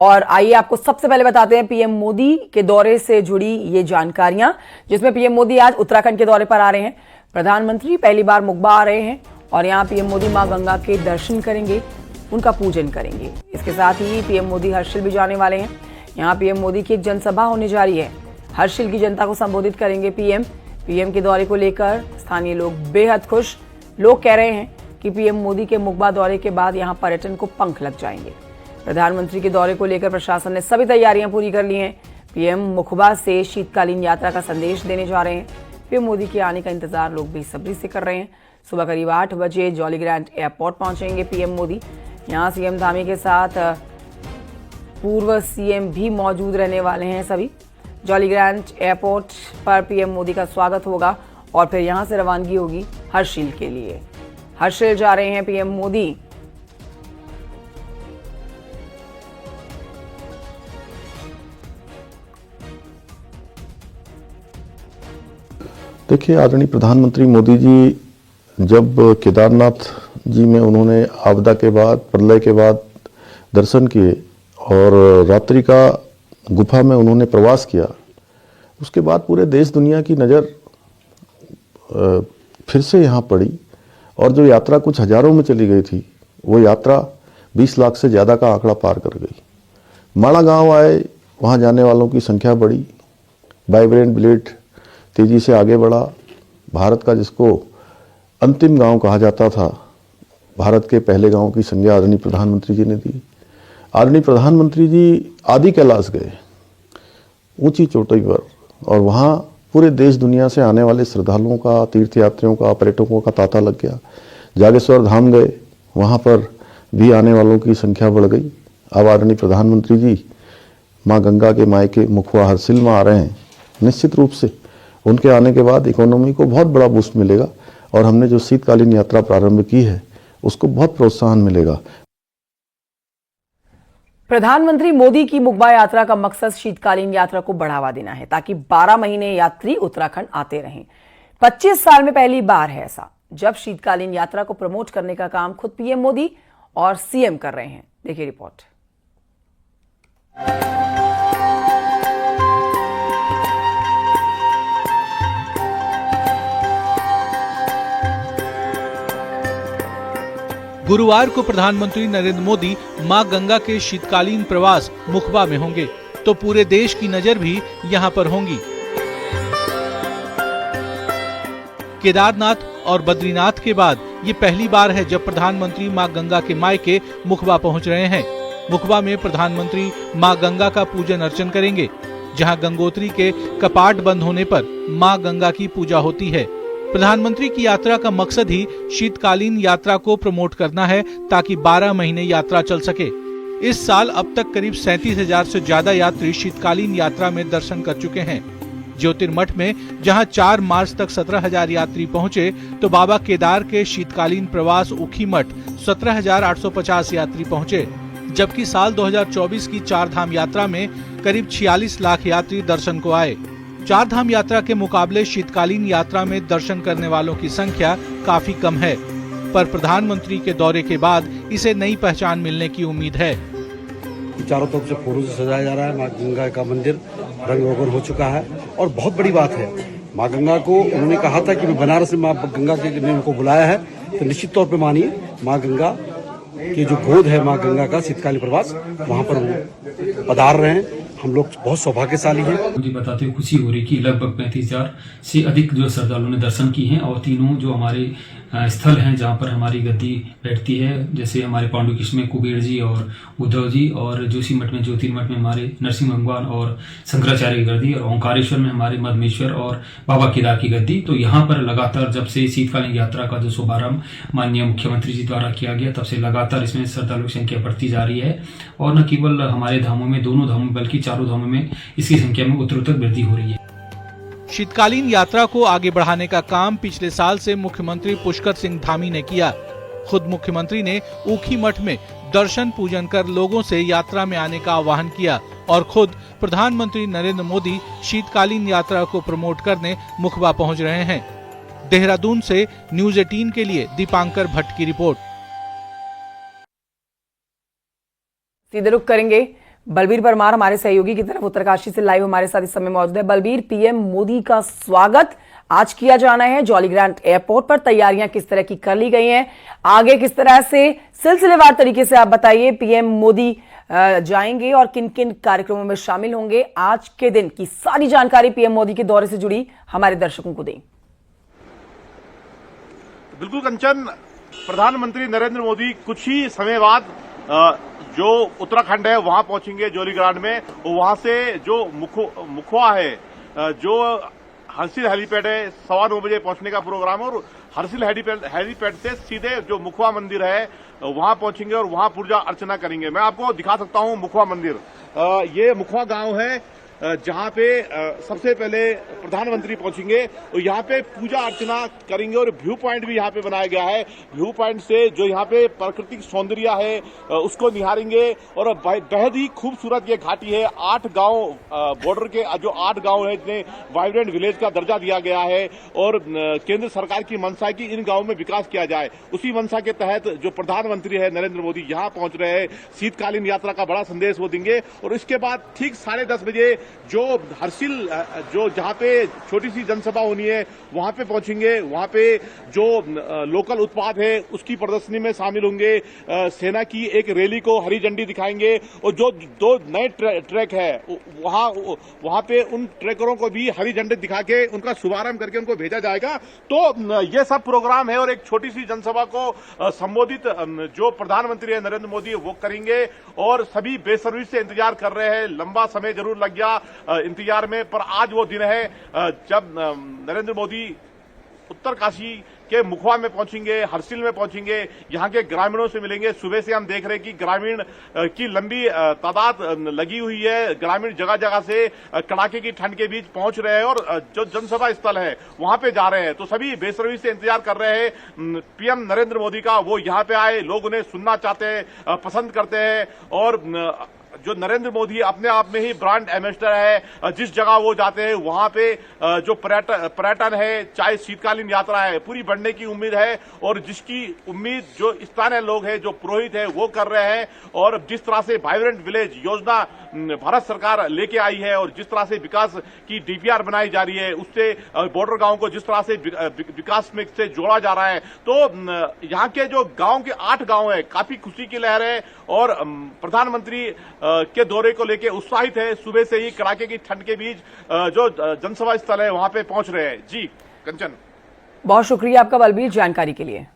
और आइए आपको सबसे पहले बताते हैं पीएम मोदी के दौरे से जुड़ी ये जानकारियां, जिसमें पीएम मोदी आज उत्तराखंड के दौरे पर आ रहे हैं। प्रधानमंत्री पहली बार मुकबा आ रहे हैं और यहां पीएम मोदी मां गंगा के दर्शन करेंगे, उनका पूजन करेंगे। इसके साथ ही पीएम मोदी हर्षिल भी जाने वाले हैं। यहां पीएम मोदी की एक जनसभा होने जा रही है। हर्षिल की जनता को संबोधित करेंगे पीएम के दौरे को लेकर स्थानीय लोग बेहद खुश। लोग कह रहे हैं कि पीएम मोदी के मुकबा दौरे के बाद यहां पर्यटन को पंख लग जाएंगे। प्रधानमंत्री के दौरे को लेकर प्रशासन ने सभी तैयारियां पूरी कर ली हैं। पीएम मुखबा से शीतकालीन यात्रा का संदेश देने जा रहे हैं। पीएम मोदी के आने का इंतजार लोग बेसब्री से कर रहे हैं। सुबह करीब 8 बजे जॉलीग्रांट एयरपोर्ट पहुंचेंगे पीएम मोदी। यहां सीएम धामी के साथ पूर्व सीएम भी मौजूद रहने वाले हैं। सभी जॉलीग्रांट एयरपोर्ट पर पीएम मोदी का स्वागत होगा और फिर यहां से रवानगी होगी हर्षिल के लिए। हर्षिल जा रहे हैं पीएम मोदी। देखिए, आदरणीय प्रधानमंत्री मोदी जी जब केदारनाथ जी में उन्होंने आपदा के बाद, प्रलय के बाद दर्शन किए और रात्रि का गुफा में उन्होंने प्रवास किया, उसके बाद पूरे देश दुनिया की नज़र फिर से यहाँ पड़ी और जो यात्रा कुछ हजारों में चली गई थी, वो यात्रा 20 लाख से ज़्यादा का आंकड़ा पार कर गई। माणा गांव आए, वहाँ जाने वालों की संख्या बढ़ी, वाइब्रेंट विलेज तेजी से आगे बढ़ा। भारत का जिसको अंतिम गांव कहा जाता था, भारत के पहले गांव की संज्ञा आदरणीय प्रधानमंत्री जी ने दी। आदरणीय प्रधानमंत्री जी आदि कैलाश गए, ऊंची चोटी पर, और वहां पूरे देश दुनिया से आने वाले श्रद्धालुओं का, तीर्थयात्रियों का, पर्यटकों का तांता लग गया। जागेश्वर धाम गए, वहां पर भी आने वालों की संख्या बढ़ गई। अब आदरणीय प्रधानमंत्री जी माँ गंगा के मायके मुखबा हर्षिल में आ रहे हैं। निश्चित रूप से उनके आने के बाद इकोनॉमी को बहुत बड़ा बूस्ट मिलेगा और हमने जो शीतकालीन यात्रा प्रारंभ की है उसको बहुत प्रोत्साहन मिलेगा। प्रधानमंत्री मोदी की मुकबा यात्रा का मकसद शीतकालीन यात्रा को बढ़ावा देना है, ताकि 12 महीने यात्री उत्तराखंड आते रहें। 25 साल में पहली बार है ऐसा, जब शीतकालीन यात्रा को प्रमोट करने का काम खुद पीएम मोदी और सीएम कर रहे हैं। देखिए रिपोर्ट। गुरुवार को प्रधानमंत्री नरेंद्र मोदी मां गंगा के शीतकालीन प्रवास मुखबा में होंगे, तो पूरे देश की नजर भी यहां पर होंगी। केदारनाथ और बद्रीनाथ के बाद ये पहली बार है जब प्रधानमंत्री मां गंगा के मायके मुखबा पहुंच रहे हैं। मुखबा में प्रधानमंत्री मां गंगा का पूजन अर्चन करेंगे, जहां गंगोत्री के कपाट बंद होने पर मां गंगा की पूजा होती है। प्रधानमंत्री की यात्रा का मकसद ही शीतकालीन यात्रा को प्रमोट करना है, ताकि 12 महीने यात्रा चल सके। इस साल अब तक करीब 37,000 से ज्यादा यात्री शीतकालीन यात्रा में दर्शन कर चुके हैं। ज्योतिर्मठ में जहां 4 मार्च तक 17,000 यात्री पहुंचे, तो बाबा केदार के शीतकालीन प्रवास ऊखीमठ 17,850 यात्री पहुंचे, जबकि साल 2024 की 4 धाम यात्रा में करीब 46 लाख यात्री दर्शन को आए। 4 धाम यात्रा के मुकाबले शीतकालीन यात्रा में दर्शन करने वालों की संख्या काफी कम है, पर प्रधानमंत्री के दौरे के बाद इसे नई पहचान मिलने की उम्मीद है। चारों तरफ से फूलों से सजाया जा रहा है। माँ गंगा का मंदिर रंग रोगन हो चुका है और बहुत बड़ी बात है, माँ गंगा को उन्होंने कहा था कि मैं बनारस में माँ गंगा के ने उनको बुलाया है, तो निश्चित तौर पे मानिए माँ गंगा की जो गोद है, माँ गंगा का शीतकालीन प्रवास, वहाँ पर वो पधार रहे हैं। हम लोग बहुत सौभाग्यशाली हैं। मुझे बताते हुए खुशी हो रही कि लगभग 35,000 से अधिक जो श्रद्धालुओं ने दर्शन किए हैं और तीनों जो हमारे स्थल हैं जहां पर हमारी गद्दी बैठती है, जैसे हमारे पांडुकिष्ट में कुबेर जी और उद्धव जी, और जोशीमठ में ज्योतिर्मठ में हमारे नरसिंह भगवान और शंकराचार्य की गद्दी, और ओंकारेश्वर में हमारे मधमेश्वर और बाबा केदार की गद्दी। तो यहाँ पर लगातार जब से शीतकालीन यात्रा का जो शुभारंभ माननीय मुख्यमंत्री जी द्वारा किया गया, तब से लगातार इसमें श्रद्धालुओं की संख्या बढ़ती जा रही है। और न केवल हमारे धामों में, दोनों धामों बल्कि चारों धामों में इसकी संख्या में उत्तरोत्तर वृद्धि हो रही है। शीतकालीन यात्रा को आगे बढ़ाने का काम पिछले साल से मुख्यमंत्री पुष्कर सिंह धामी ने किया। खुद मुख्यमंत्री ने ऊखीमठ में दर्शन पूजन कर लोगों से यात्रा में आने का आह्वान किया और खुद प्रधानमंत्री नरेंद्र मोदी शीतकालीन यात्रा को प्रमोट करने मुखबा पहुंच रहे हैं। देहरादून से न्यूज़ 18 के लिए दीपांकर भट्ट की रिपोर्ट। सीधे रुख करेंगे बलबीर परमार हमारे सहयोगी की तरफ उत्तरकाशी से लाइव हमारे साथ इस समय मौजूद है। बलबीर, पीएम मोदी का स्वागत आज किया जाना है जॉलीग्रांट एयरपोर्ट पर, तैयारियां किस तरह की कर ली गई हैं, आगे किस तरह से सिलसिलेवार तरीके से आप बताइए पीएम मोदी जाएंगे और किन किन कार्यक्रमों में शामिल होंगे, आज के दिन की सारी जानकारी पीएम मोदी के दौरे से जुड़ी हमारे दर्शकों को दें। बिल्कुल कंचन, प्रधानमंत्री नरेंद्र मोदी कुछ ही समय बाद जो उत्तराखंड है वहां पहुंचेंगे जॉलीग्रांट में। वहां से जो मुखवा है, जो हरसिल हेलीपैड है, 9:15 बजे पहुंचने का प्रोग्राम है और हरसिल हेलीपैड से सीधे जो मुखवा मंदिर है वहां पहुंचेंगे और वहां पूजा अर्चना करेंगे। मैं आपको दिखा सकता हूं मुखवा मंदिर। ये मुखवा गांव है जहां पे सबसे पहले प्रधानमंत्री पहुंचेंगे और यहाँ पे पूजा अर्चना करेंगे और व्यू पॉइंट भी यहाँ पे बनाया गया है। व्यू पॉइंट से जो यहाँ पे प्राकृतिक सौंदर्य है उसको निहारेंगे और बेहद ही खूबसूरत ये घाटी है। 8 गांव बॉर्डर के जो 8 गांव है जिन्हें वाइब्रेंट विलेज का दर्जा दिया गया है और केंद्र सरकार की मंशा है कि इन गांवों में विकास किया जाए। उसी मंशा के तहत जो प्रधानमंत्री है नरेंद्र मोदी यहाँ पहुंच रहे हैं। शीतकालीन यात्रा का बड़ा संदेश वो देंगे और इसके बाद ठीक 10:30 बजे जो हरसिल जो जहां पे छोटी सी जनसभा होनी है वहां पे पहुंचेंगे। वहां पे जो लोकल उत्पाद है उसकी प्रदर्शनी में शामिल होंगे। सेना की एक रैली को हरी झंडी दिखाएंगे और जो 2 नए ट्रैक है वहां पे उन ट्रैकरों को भी हरी झंडी दिखा के उनका शुभारंभ करके उनको भेजा जाएगा। तो ये सब प्रोग्राम है और एक छोटी सी जनसभा को संबोधित जो प्रधानमंत्री है नरेंद्र मोदी वो करेंगे और सभी बेसब्री से इंतजार कर रहे हैं। लंबा समय जरूर लग गया इंतजार में, पर आज वो दिन है जब नरेंद्र मोदी उत्तरकाशी के मुखवा में पहुंचेंगे, हरसिल में पहुंचेंगे, यहाँ के ग्रामीणों से मिलेंगे। सुबह से हम देख रहे हैं कि ग्रामीण की लंबी तादाद लगी हुई है। ग्रामीण जगह जगह से कड़ाके की ठंड के बीच पहुंच रहे हैं और जो जनसभा स्थल है वहां पे जा रहे हैं। तो सभी बेसब्री से इंतजार कर रहे हैं पीएम नरेंद्र मोदी का, वो यहाँ पे आए। लोग उन्हें सुनना चाहते हैं, पसंद करते हैं और जो नरेंद्र मोदी अपने आप में ही ब्रांड एम्बेसडर है। जिस जगह वो जाते हैं वहां पे जो पर्यटन है, चाहे शीतकालीन यात्रा है, पूरी बढ़ने की उम्मीद है और जिसकी उम्मीद जो स्थानीय लोग हैं, जो पुरोहित है वो कर रहे हैं। और जिस तरह से वाइब्रेंट विलेज योजना भारत सरकार लेके आई है और जिस तरह से विकास की डीपीआर बनाई जा रही है, उससे बॉर्डर गांव को जिस तरह से विकास में से जोड़ा जा रहा है, तो यहाँ के जो गांव के 8 गांव है काफी खुशी की लहर है और प्रधानमंत्री के दौरे को लेकर उत्साहित है। सुबह से ही कड़ाके की ठंड के बीच जो जनसभा स्थल है वहां पे पहुंच रहे हैं। जी कंचन, बहुत शुक्रिया आपका बलबीर जानकारी के लिए।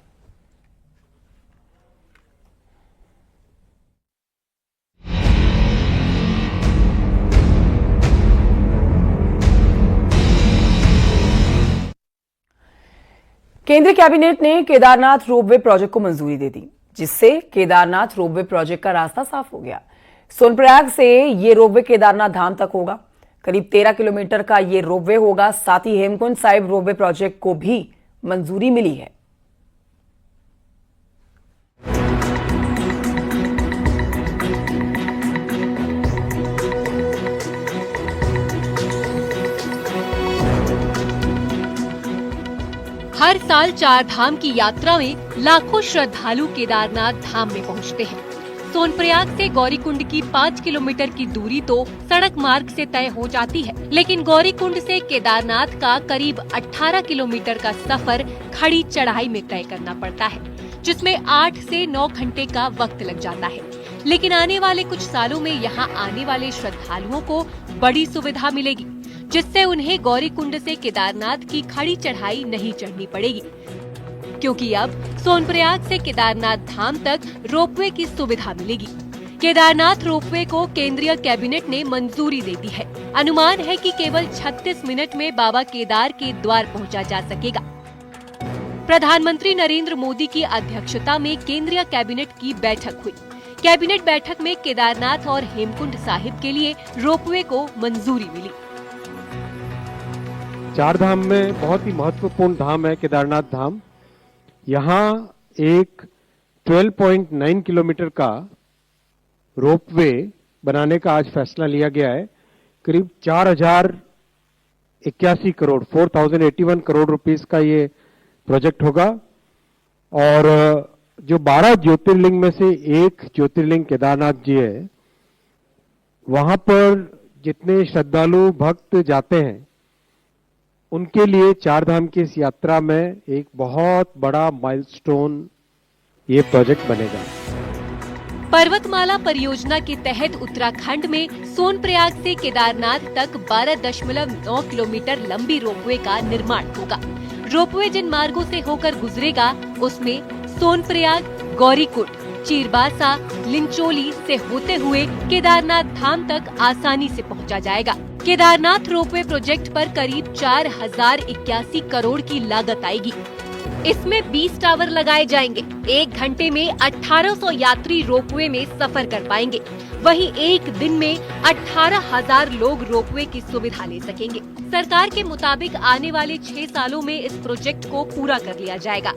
केंद्रीय कैबिनेट ने केदारनाथ रोपवे प्रोजेक्ट को मंजूरी दे दी, जिससे केदारनाथ रोपवे प्रोजेक्ट का रास्ता साफ हो गया। सोनप्रयाग से ये रोपवे केदारनाथ धाम तक होगा। करीब 13 किलोमीटर का ये रोपवे होगा। साथ ही हेमकुंड साहिब रोपवे प्रोजेक्ट को भी मंजूरी मिली है। हर साल 4 धाम की यात्रा में लाखों श्रद्धालु केदारनाथ धाम में पहुंचते हैं। सोनप्रयाग से गौरीकुंड की 5 किलोमीटर की दूरी तो सड़क मार्ग से तय हो जाती है, लेकिन गौरीकुंड से केदारनाथ का करीब 18 किलोमीटर का सफर खड़ी चढ़ाई में तय करना पड़ता है, जिसमें 8 से 9 घंटे का वक्त लग जाता है। लेकिन आने वाले कुछ सालों में यहाँ आने वाले श्रद्धालुओं को बड़ी सुविधा मिलेगी, जिससे उन्हें गौरीकुंड से केदारनाथ की खड़ी चढ़ाई नहीं चढ़नी पड़ेगी, क्योंकि अब सोनप्रयाग से केदारनाथ धाम तक रोपवे की सुविधा मिलेगी। केदारनाथ रोपवे को केंद्रीय कैबिनेट ने मंजूरी दे दी है। अनुमान है कि केवल 36 मिनट में बाबा केदार के द्वार पहुंचा जा सकेगा। प्रधानमंत्री नरेंद्र मोदी की अध्यक्षता में केंद्रीय कैबिनेट की बैठक हुई। कैबिनेट बैठक में केदारनाथ और हेमकुंड साहिब के लिए रोपवे को मंजूरी मिली। 4 धाम में बहुत ही महत्वपूर्ण धाम है केदारनाथ धाम। यहाँ एक 12.9 किलोमीटर का रोपवे बनाने का आज फैसला लिया गया है। करीब 4081 करोड़ 4081 करोड़ रुपीस का ये प्रोजेक्ट होगा और जो 12 ज्योतिर्लिंग में से एक ज्योतिर्लिंग केदारनाथ जी है, वहां पर जितने श्रद्धालु भक्त जाते हैं उनके लिए चारधाम की इस यात्रा में एक बहुत बड़ा माइलस्टोन ये प्रोजेक्ट बनेगा। पर्वतमाला परियोजना के तहत उत्तराखंड में सोनप्रयाग से केदारनाथ तक 12.9 किलोमीटर लंबी रोपवे का निर्माण होगा। रोपवे जिन मार्गों से होकर गुजरेगा उसमें सोनप्रयाग, गौरीकुंड, चीरबासा, लिंचोली से होते हुए केदारनाथ धाम तक आसानी से पहुंचा जाएगा। केदारनाथ रोपवे प्रोजेक्ट पर करीब 4081 करोड़ की लागत आएगी। इसमें 20 टावर लगाए जाएंगे। 1 घंटे में 1800 यात्री रोपवे में सफर कर पाएंगे। वहीं एक दिन में 18,000 लोग रोपवे की सुविधा ले सकेंगे। सरकार के मुताबिक आने वाले 6 सालों में इस प्रोजेक्ट को पूरा कर लिया जाएगा।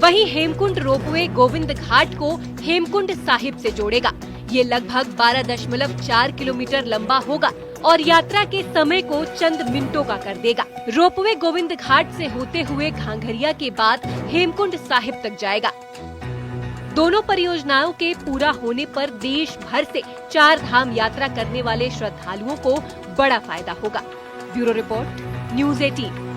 वहीं हेमकुंड रोपवे गोविंद घाट को हेमकुंड साहिब से जोड़ेगा। ये लगभग 12.4 किलोमीटर लंबा होगा और यात्रा के समय को चंद मिनटों का कर देगा। रोपवे गोविंद घाट से होते हुए घांघरिया के बाद हेमकुंड साहिब तक जाएगा। दोनों परियोजनाओं के पूरा होने पर देश भर से 4 धाम यात्रा करने वाले श्रद्धालुओं को बड़ा फायदा होगा। Bureau report, news 18।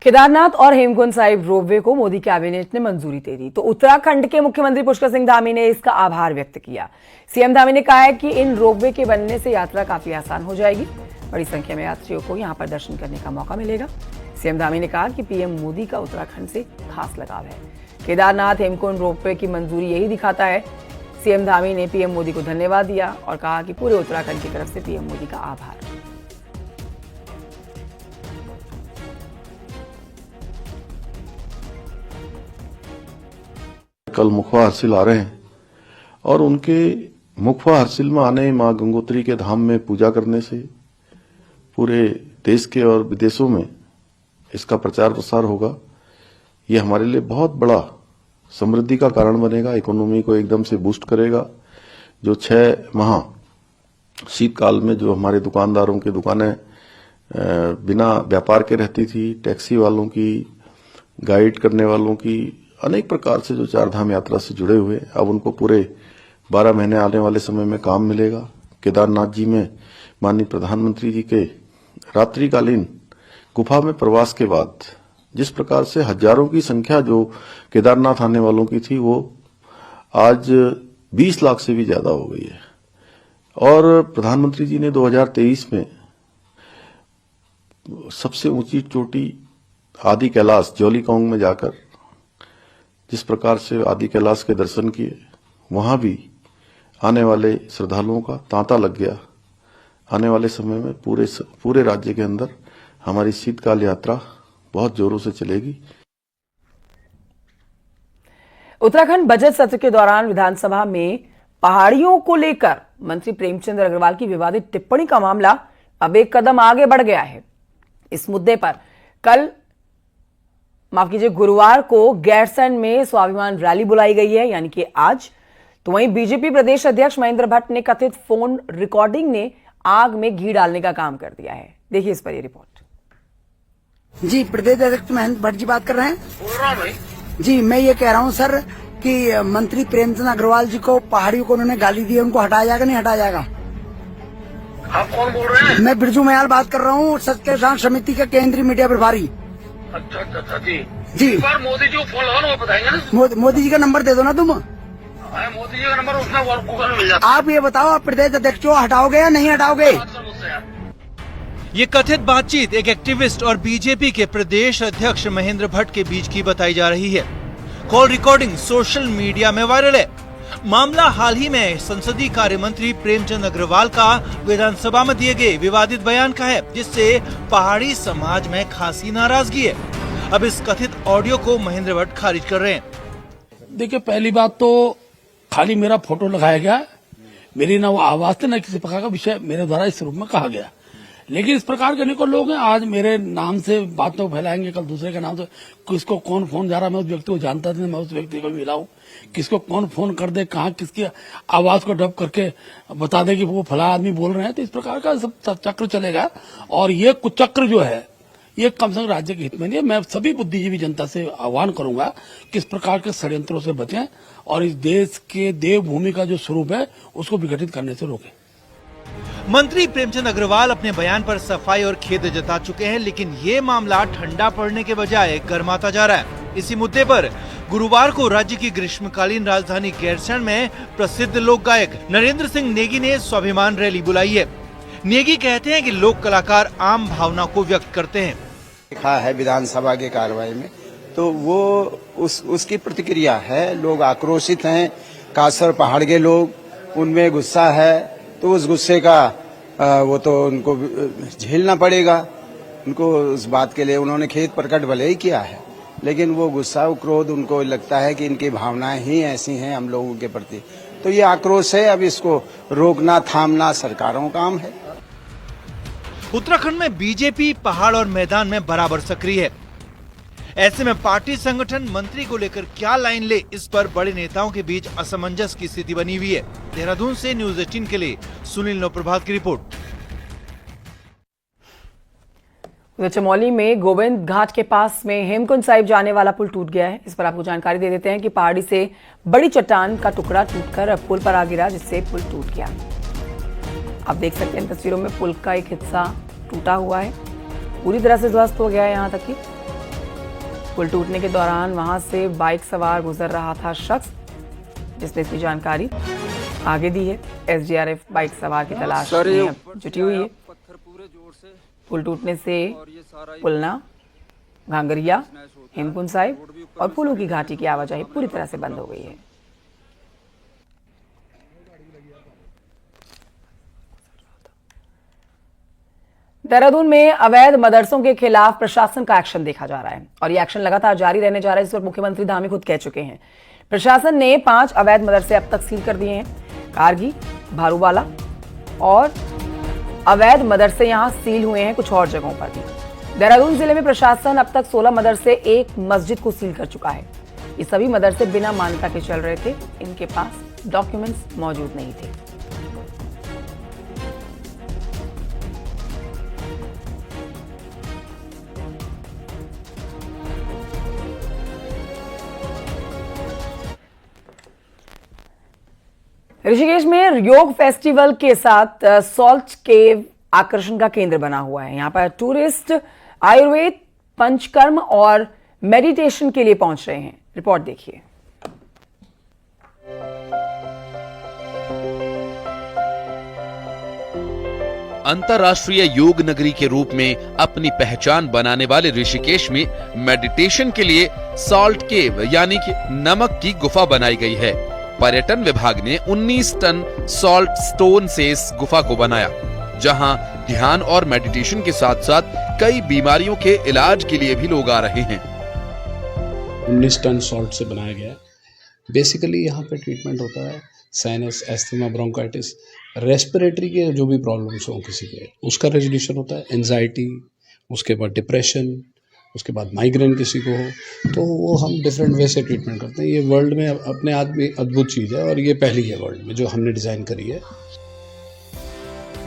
केदारनाथ और हेमकुंड साहिब रोपवे को मोदी कैबिनेट ने मंजूरी दे दी तो उत्तराखंड के मुख्यमंत्री पुष्कर सिंह धामी ने इसका आभार व्यक्त किया। सीएम धामी ने कहा है कि इन रोपवे के बनने से यात्रा काफी आसान हो जाएगी। बड़ी संख्या में यात्रियों को यहां पर दर्शन करने का मौका मिलेगा। सीएम धामी ने कहा कि पीएम मोदी का उत्तराखंड से खास लगाव है। केदारनाथ हेमकुंड रोपवे की मंजूरी यही दिखाता है। सीएम धामी ने पीएम मोदी को धन्यवाद दिया और कहा कि पूरे उत्तराखंड की तरफ से पीएम मोदी का आभार। कल मुखवा हर्सिल आ रहे हैं और उनके मुखवा हर्सिल में आने मां गंगोत्री के धाम में पूजा करने से पूरे देश के और विदेशों में इसका प्रचार प्रसार होगा। ये हमारे लिए बहुत बड़ा समृद्धि का कारण बनेगा, इकोनॉमी को एकदम से बूस्ट करेगा। जो 6 माह शीतकाल में जो हमारे दुकानदारों की दुकानें बिना व्यापार के रहती थी, टैक्सी वालों की, गाइड करने वालों की, अनेक प्रकार से जो 4 धाम यात्रा से जुड़े हुए, अब उनको पूरे 12 महीने आने वाले समय में काम मिलेगा। केदारनाथ जी में माननीय प्रधानमंत्री जी के रात्रिकालीन गुफा में प्रवास के बाद जिस प्रकार से हजारों की संख्या जो केदारनाथ आने वालों की थी वो आज 20 लाख से भी ज्यादा हो गई है। और प्रधानमंत्री जी ने 2023 में सबसे ऊंची चोटी आदि कैलाश जौलीकांग में जाकर जिस प्रकार से आदि कैलाश के दर्शन किए, वहां भी आने वाले श्रद्धालुओं का तांता लग गया। आने वाले समय में पूरे राज्य के अंदर हमारी शीतकाल यात्रा बहुत जोरों से चलेगी। उत्तराखंड बजट सत्र के दौरान विधानसभा में पहाड़ियों को लेकर मंत्री प्रेमचंद अग्रवाल की विवादित टिप्पणी का मामला अब एक कदम आगे बढ़ गया है। इस मुद्दे पर गुरुवार को गैरसैंण में स्वाभिमान रैली बुलाई गई है, यानी कि आज। तो वहीं बीजेपी प्रदेश अध्यक्ष महेंद्र भट्ट ने कथित फोन रिकॉर्डिंग ने आग में घी डालने का काम कर दिया है। देखिए इस पर ये रिपोर्ट। जी, प्रदेश अध्यक्ष महेंद्र भट्ट जी बात कर रहे हैं। बोल रहा हूं जी, मैं ये कह रहा हूं सर कि मंत्री प्रेमचंद अग्रवाल जी को पहाड़ियों को उन्होंने गाली दी है, उनको हटाया जाएगा नहीं हटाया जाएगा? आप कौन बोल रहे हैं? मैं बिरजू मयाल बात कर रहा हूँ, सच के साथ समिति के केंद्रीय मीडिया प्रभारी। अच्छा जी जी, इस बार मोदी जी को फोन लगाना वो बताएंगे ना। मोदी जी का नंबर दे दो ना तुम। मोदी जी का नंबर उसमें गूगल में मिल जाता। आप ये बताओ, आप प्रदेश अध्यक्ष को हटाओगे या नहीं हटाओगे? ये कथित बातचीत एक एक्टिविस्ट और बीजेपी के प्रदेश अध्यक्ष महेंद्र भट्ट के बीच की बताई जा रही है। कॉल रिकॉर्डिंग सोशल मीडिया में वायरल है। मामला हाल ही में संसदीय कार्य मंत्री प्रेमचंद अग्रवाल का विधानसभा में दिए गए विवादित बयान का है, जिससे पहाड़ी समाज में खासी नाराजगी है। अब इस कथित ऑडियो को महेंद्र भट्ट खारिज कर रहे हैं। देखिए, पहली बात तो खाली मेरा फोटो लगाया गया, मेरी ना वो आवाज थी ना किसी प्रकार का विषय मेरे द्वारा इस रूप में कहा गया। लेकिन इस प्रकार के अनेकों लोग हैं, आज मेरे नाम से बातों फैलाएंगे, कल दूसरे के नाम से। किसको कौन फोन जा रहा, मैं उस व्यक्ति को जानता नहीं, मैं उस व्यक्ति को मिला हूँ। किसको कौन फोन कर दे, कहाँ किसकी आवाज को डब करके बता दे कि वो फला आदमी बोल रहे हैं, तो इस प्रकार का सब चक्र चलेगा। और ये कुचक्र जो है ये कम से कम राज्य के हित में नहीं है। मैं सभी बुद्धिजीवी जनता से आह्वान करूंगा कि इस प्रकार के षड्यंत्रों से बचें और इस देश के देवभूमि का जो स्वरूप है उसको विघटित करने से रोकें। मंत्री प्रेमचंद अग्रवाल अपने बयान पर सफाई और खेद जता चुके हैं, लेकिन ये मामला ठंडा पड़ने के बजाय गर्माता जा रहा है। इसी मुद्दे पर गुरुवार को राज्य की ग्रीष्मकालीन राजधानी गैरसैंण में प्रसिद्ध लोक गायक नरेंद्र सिंह नेगी ने स्वाभिमान रैली बुलाई है। नेगी कहते हैं कि लोक कलाकार आम भावना को व्यक्त करते हैं। लिखा है विधानसभा की कार्रवाई में, तो वो उसकी प्रतिक्रिया है। लोग आक्रोशित हैं, खासकर पहाड़ के लोग, उनमें गुस्सा है, तो उस गुस्से का वो तो उनको झेलना पड़ेगा। उनको उस बात के लिए उन्होंने खेद प्रकट भले ही किया है, लेकिन वो गुस्सा क्रोध उनको लगता है कि इनकी भावनाएं ही ऐसी हैं हम लोगों के प्रति, तो ये आक्रोश है। अब इसको रोकना थामना सरकारों का काम है। उत्तराखंड में बीजेपी पहाड़ और मैदान में बराबर सक्रिय है। ऐसे में पार्टी संगठन मंत्री को लेकर क्या लाइन ले, इस पर बड़े नेताओं के बीच असमंजस की स्थिति बनी हुई है। देहरादून से न्यूज़ 18 के लिए सुनील नवप्रभात की रिपोर्ट। चमोली में गोविंद घाट के पास में हेमकुंड साहिब जाने वाला पुल टूट गया है। इस पर आपको जानकारी दे देते हैं कि पहाड़ी से बड़ी चट्टान का टुकड़ा टूटकर पुल पर आ गिरा, जिससे पुल टूट गया। आप देख सकते हैं तस्वीरों में पुल का एक हिस्सा टूटा हुआ है, पूरी तरह से ध्वस्त हो गया है। यहाँ तक कि पुल टूटने के दौरान वहां से बाइक सवार गुजर रहा था शख्स, जिसने इसकी जानकारी आगे दी है। एसडीआरएफ बाइक सवार की तलाश में जुटी हुई है। पुल टूटने से पुलना, घांगरिया, हेमकुंड साहिब और फूलों की घाटी की आवाजाही पूरी तरह से बंद हो गई है। देहरादून में अवैध मदरसों के खिलाफ प्रशासन का एक्शन देखा जा रहा है और ये एक्शन लगातार जारी रहने जा रहा है, जिस पर मुख्यमंत्री धामी खुद कह चुके हैं। प्रशासन ने 5 अवैध मदरसे अब तक सील कर दिए हैं। कारगी, भारूवाला और अवैध मदरसे यहां सील हुए हैं कुछ और जगहों पर भी। देहरादून जिले में प्रशासन अब तक 16 मदरसे, 1 मस्जिद को सील कर चुका है। ये सभी मदरसे बिना मान्यता के चल रहे थे, इनके पास डॉक्यूमेंट्स मौजूद नहीं थे। ऋषिकेश में योग फेस्टिवल के साथ सॉल्ट केव आकर्षण का केंद्र बना हुआ है। यहाँ पर टूरिस्ट आयुर्वेद, पंचकर्म और मेडिटेशन के लिए पहुंच रहे हैं। रिपोर्ट देखिए। अंतर्राष्ट्रीय योग नगरी के रूप में अपनी पहचान बनाने वाले ऋषिकेश में मेडिटेशन के लिए सॉल्ट केव यानी कि नमक की गुफा बनाई गई है। पर्यटन विभाग ने 19 टन सॉल्ट स्टोन से इस गुफा को बनाया, जहां ध्यान और मेडिटेशन के साथ साथ कई बीमारियों के इलाज के लिए भी लोग आ रहे हैं। 19 टन सॉल्ट से बनाया गया है। बेसिकली यहाँ पे ट्रीटमेंट होता है साइनस, एस्थमा, ब्रोंकाइटिस, रेस्पिरेटरी के जो भी प्रॉब्लम्स हों किसी के, उसका रेजोल्यूशन होता है। एंजाइटी, उसके बाद डिप्रेशन, उसके बाद माइग्रेन किसी को हो, तो वो हम डिफरेंट वे से ट्रीटमेंट करते हैं। ये वर्ल्ड में अपने आप में अद्भुत चीज़ है और ये पहली है वर्ल्ड में जो हमने डिज़ाइन करी है।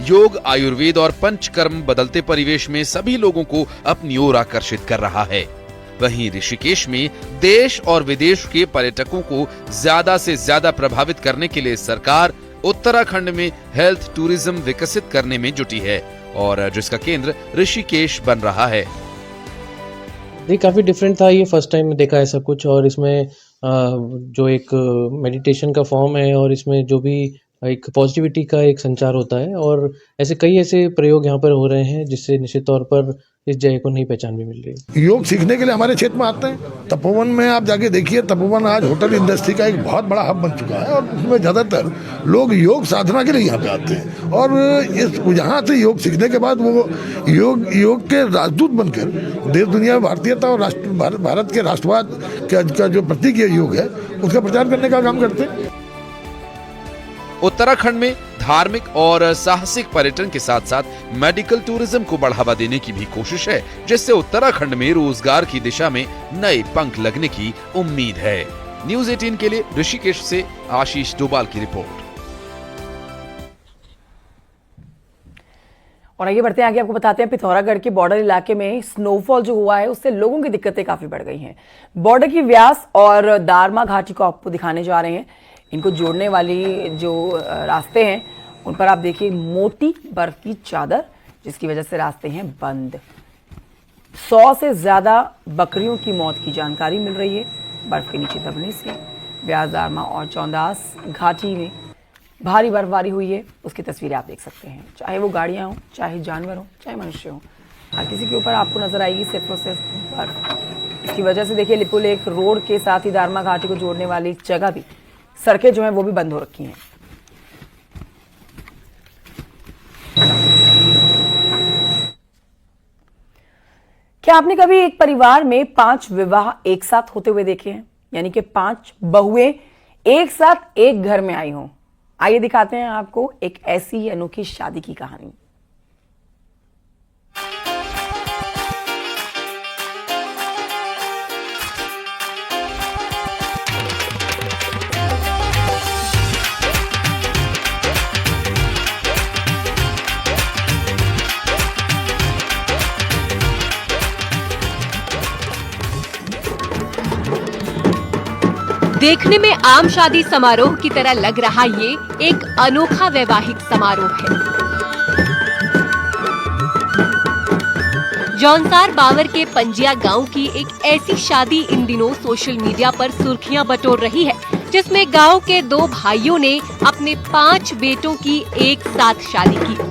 योग, आयुर्वेद और पंचकर्म बदलते परिवेश में सभी लोगों को अपनी ओर आकर्षित कर रहा है। वहीं ऋषिकेश में देश और विदेश के पर्यटकों को ज्यादा से ज्यादा प्रभावित करने के लिए सरकार उत्तराखंड में हेल्थ टूरिज्म विकसित करने में जुटी है और जिसका केंद्र ऋषिकेश बन रहा है। ये काफ़ी डिफरेंट था, ये फर्स्ट टाइम देखा ऐसा कुछ। और इसमें जो एक मेडिटेशन का फॉर्म है और इसमें जो भी एक पॉजिटिविटी का एक संचार होता है और ऐसे कई ऐसे प्रयोग यहाँ पर हो रहे हैं जिससे निश्चित तौर पर इस जगह को नई पहचान भी मिल रही है। योग सीखने के लिए हमारे क्षेत्र में आते हैं। तपोवन में आप जाके देखिए, तपोवन आज होटल इंडस्ट्री का एक बहुत बड़ा हब बन चुका है और उसमें ज़्यादातर लोग योग साधना के लिए यहाँ पे आते हैं और यहाँ से योग सीखने के बाद वो योग के राजदूत बनकर देश दुनिया में भारतीयता और भारत के राष्ट्रवाद का जो प्रतीक योग है उसका प्रचार करने का काम करते हैं। उत्तराखंड में धार्मिक और साहसिक पर्यटन के साथ साथ मेडिकल टूरिज्म को बढ़ावा देने की भी कोशिश है, जिससे उत्तराखंड में रोजगार की दिशा में नए पंख लगने की उम्मीद है। न्यूज़ 18 के लिए ऋषिकेश से आशीष डोभाल की रिपोर्ट। और आगे बढ़ते हैं, आगे आपको बताते हैं पिथौरागढ़ के बॉर्डर इलाके में स्नोफॉल जो हुआ है उससे लोगों की दिक्कतें काफी बढ़ गई हैं। बॉर्डर की व्यास और दारमा घाटी को आपको दिखाने जा रहे हैं। इनको जोड़ने वाली जो रास्ते हैं उन पर आप देखिए मोटी बर्फ की चादर, जिसकी वजह से रास्ते हैं बंद। 100 से ज्यादा बकरियों की मौत की जानकारी मिल रही है बर्फ के नीचे दबने से। व्यास, दारमा और चौंदास घाटी में भारी बर्फबारी हुई है, उसकी तस्वीरें आप देख सकते हैं। चाहे वो गाड़ियां हों, चाहे जानवर हों, चाहे मनुष्य हों, हर किसी के ऊपर आपको नजर आएगी सिर्फ और सिर्फ बर्फ। इसकी वजह से देखिए लिपुल एक रोड के साथ ही दारमा घाटी को जोड़ने वाली जगह भी, सड़कें जो हैं वो भी बंद हो रखी हैं। क्या आपने कभी एक परिवार में 5 विवाह एक साथ होते हुए देखे हैं? यानी कि 5 बहुएं एक साथ एक घर में आई हों। आइए दिखाते हैं आपको एक ऐसी अनोखी शादी की कहानी। देखने में आम शादी समारोह की तरह लग रहा ये एक अनोखा वैवाहिक समारोह है। जौनसार बावर के पंजिया गांव की एक ऐसी शादी इन दिनों सोशल मीडिया पर सुर्खियां बटोर रही है, जिसमें गांव के 2 भाइयों ने अपने 5 बेटों की एक साथ शादी की।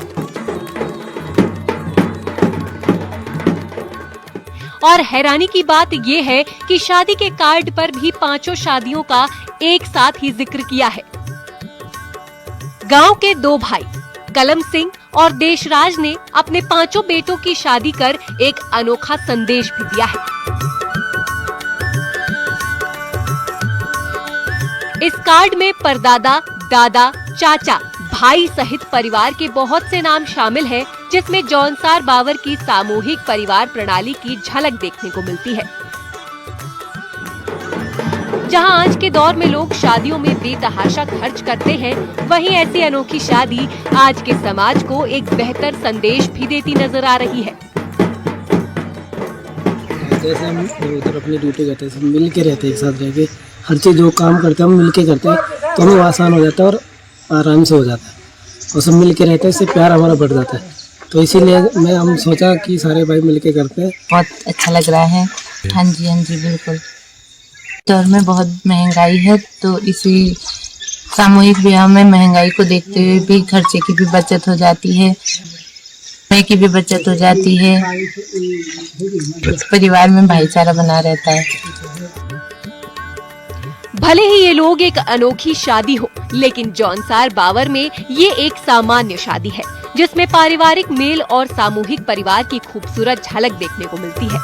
और हैरानी की बात ये है कि शादी के कार्ड पर भी 5 शादियों का एक साथ ही जिक्र किया है। गांव के 2 भाई कलम सिंह और देशराज ने अपने 5 बेटों की शादी कर एक अनोखा संदेश भी दिया है। इस कार्ड में परदादा, दादा, चाचा, भाई सहित परिवार के बहुत से नाम शामिल हैं, जिसमें जौनसार बावर की सामूहिक परिवार प्रणाली की झलक देखने को मिलती है। जहां आज के दौर में लोग शादियों में बेतहाशा खर्च करते हैं, वहीं ऐसी अनोखी शादी आज के समाज को एक बेहतर संदेश भी देती नजर आ रही है। जैसे हम उधर अपनी ड्यूटी करते हैं, सब मिल के रहते हैं, एक साथ रह के हर चीज जो काम करते हैं हम मिल के करते हैं, तो हमें आसान हो जाता है और आराम से हो जाता है, और सब मिल के रहते हैं, इससे प्यार हमारा बढ़ जाता है। तो इसीलिए हम सोचा कि सारे भाई मिल के करते हैं। बहुत अच्छा लग रहा है। हाँ जी बिल्कुल। दौर में बहुत महंगाई है, तो इसी सामूहिक ब्याह में महंगाई को देखते हुए भी खर्चे की भी बचत हो जाती है, समय की भी बचत हो जाती है, परिवार में भाईचारा बना रहता है। भले ही ये लोग एक अनोखी शादी हो, लेकिन जौनसार बावर में ये एक सामान्य शादी है, जिसमें पारिवारिक मेल और सामूहिक परिवार की खूबसूरत झलक देखने को मिलती है।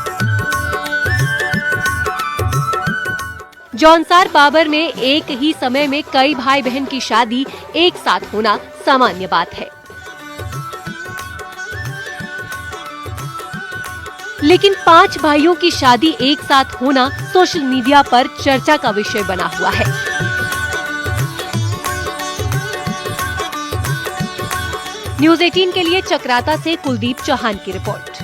जौनसार बावर में एक ही समय में कई भाई बहन की शादी एक साथ होना सामान्य बात है, लेकिन 5 भाइयों की शादी एक साथ होना सोशल मीडिया पर चर्चा का विषय बना हुआ है। न्यूज़ 18 के लिए चक्राता से कुलदीप चौहान की रिपोर्ट।